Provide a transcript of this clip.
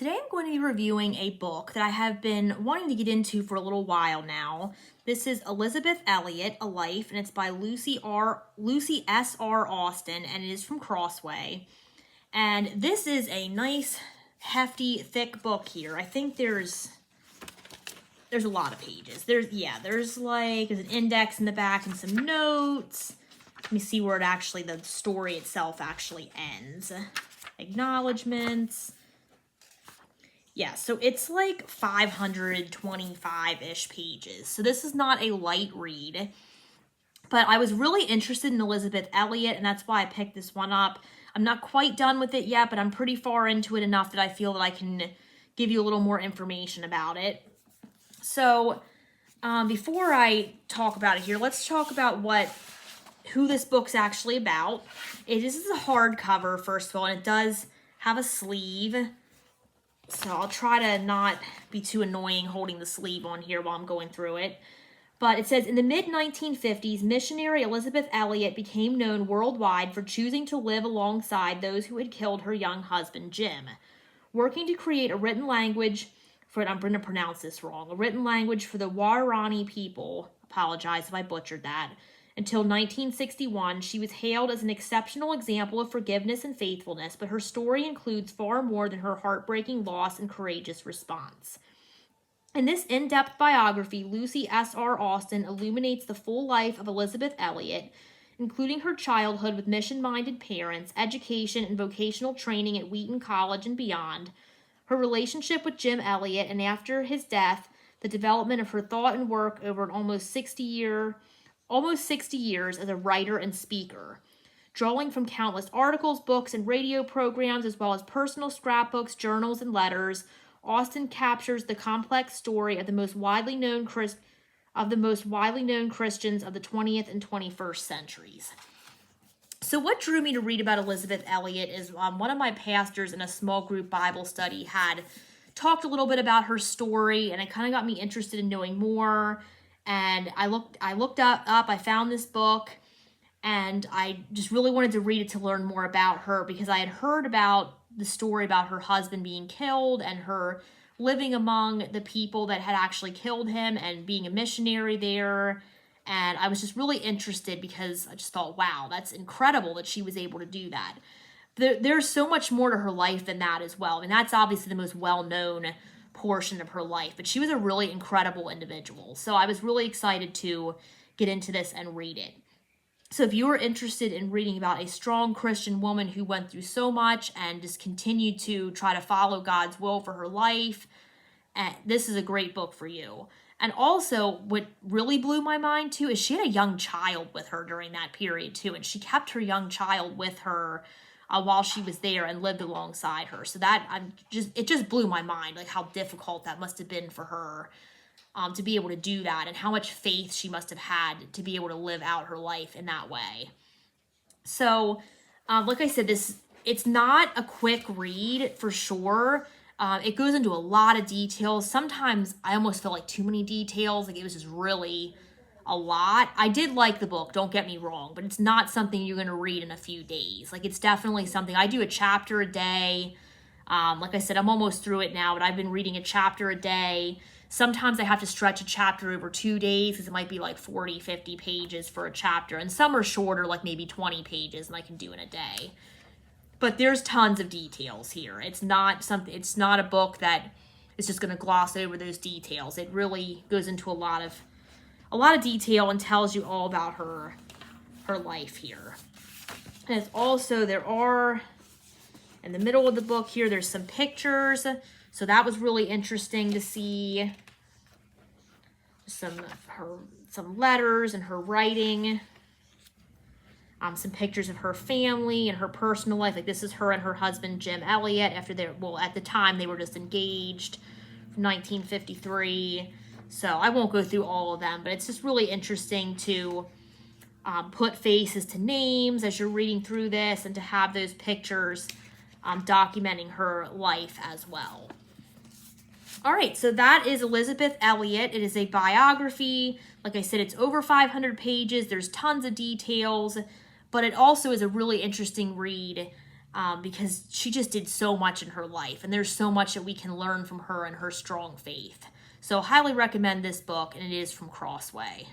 Today I'm going to be reviewing a book that I have been wanting to get into for a little while now. This is Elisabeth Elliot, A Life, and it's by Lucy S.R. Austin, and it is from Crossway. And this is a nice, hefty, thick book here. I think there's a lot of pages. There's an index in the back and some notes. Let me see where the story itself actually ends. Acknowledgements. Yeah, so it's like 525-ish pages. So this is not a light read. But I was really interested in Elisabeth Elliot, and that's why I picked this one up. I'm not quite done with it yet, but I'm pretty far into it enough that I feel that I can give you a little more information about it. So before I talk about it here, let's talk about who this book's actually about. This is a hardcover, first of all, and it does have a sleeve. So I'll try to not be too annoying holding the sleeve on here while I'm going through it. But it says, in the mid-1950s, missionary Elisabeth Elliot became known worldwide for choosing to live alongside those who had killed her young husband, Jim. Working to create a written language I'm going to pronounce this wrong, a written language for the Waorani people, apologize if I butchered that, until 1961, she was hailed as an exceptional example of forgiveness and faithfulness, but her story includes far more than her heartbreaking loss and courageous response. In this in-depth biography, Lucy S.R. Austin illuminates the full life of Elisabeth Elliot, including her childhood with mission-minded parents, education and vocational training at Wheaton College and beyond, her relationship with Jim Elliot, and after his death, the development of her thought and work over an almost 60 years as a writer and speaker. Drawing from countless articles, books, and radio programs, as well as personal scrapbooks, journals, and letters, Austin captures the complex story of the most widely known Christians of the 20th and 21st centuries. So what drew me to read about Elisabeth Elliot is one of my pastors in a small group Bible study had talked a little bit about her story, and it kind of got me interested in knowing more. And I looked up, I found this book, and I just really wanted to read it to learn more about her, because I had heard about the story about her husband being killed and her living among the people that had actually killed him and being a missionary there. And I was just really interested because I just thought, wow, that's incredible that she was able to do that. There's so much more to her life than that as well. And that's obviously the most well-known portion of her life, but she was a really incredible individual. So I was really excited to get into this and read it. So if you are interested in reading about a strong Christian woman who went through so much and just continued to try to follow God's will for her life, this is a great book for you. And also, what really blew my mind too is she had a young child with her during that period too, and she kept her young child with her while she was there and lived alongside her. So it just blew my mind, like how difficult that must have been for her to be able to do that, and how much faith she must have had to be able to live out her life in that way. So, like I said, it's not a quick read for sure. It goes into a lot of details. Sometimes I almost feel like too many details. Like it was just really a lot. I did like the book, don't get me wrong, but it's not something you're going to read in a few days. Like it's definitely something, I do a chapter a day. Like I said, I'm almost through it now, but I've been reading a chapter a day. Sometimes I have to stretch a chapter over 2 days because it might be like 40, 50 pages for a chapter. And some are shorter, like maybe 20 pages, and I can do in a day. But there's tons of details here. It's not a book that is just going to gloss over those details. It really goes into a lot of detail and tells you all about her life here. And it's also, in the middle of the book here, there's some pictures. So that was really interesting to see some letters and her writing. Some pictures of her family and her personal life. Like this is her and her husband, Jim Elliot, at the time they were just engaged from 1953. So I won't go through all of them, but it's just really interesting to put faces to names as you're reading through this, and to have those pictures documenting her life as well. All right, so that is Elisabeth Elliot. It is a biography. Like I said, it's over 500 pages. There's tons of details, but it also is a really interesting read because she just did so much in her life, and there's so much that we can learn from her and her strong faith. So highly recommend this book, and it is from Crossway.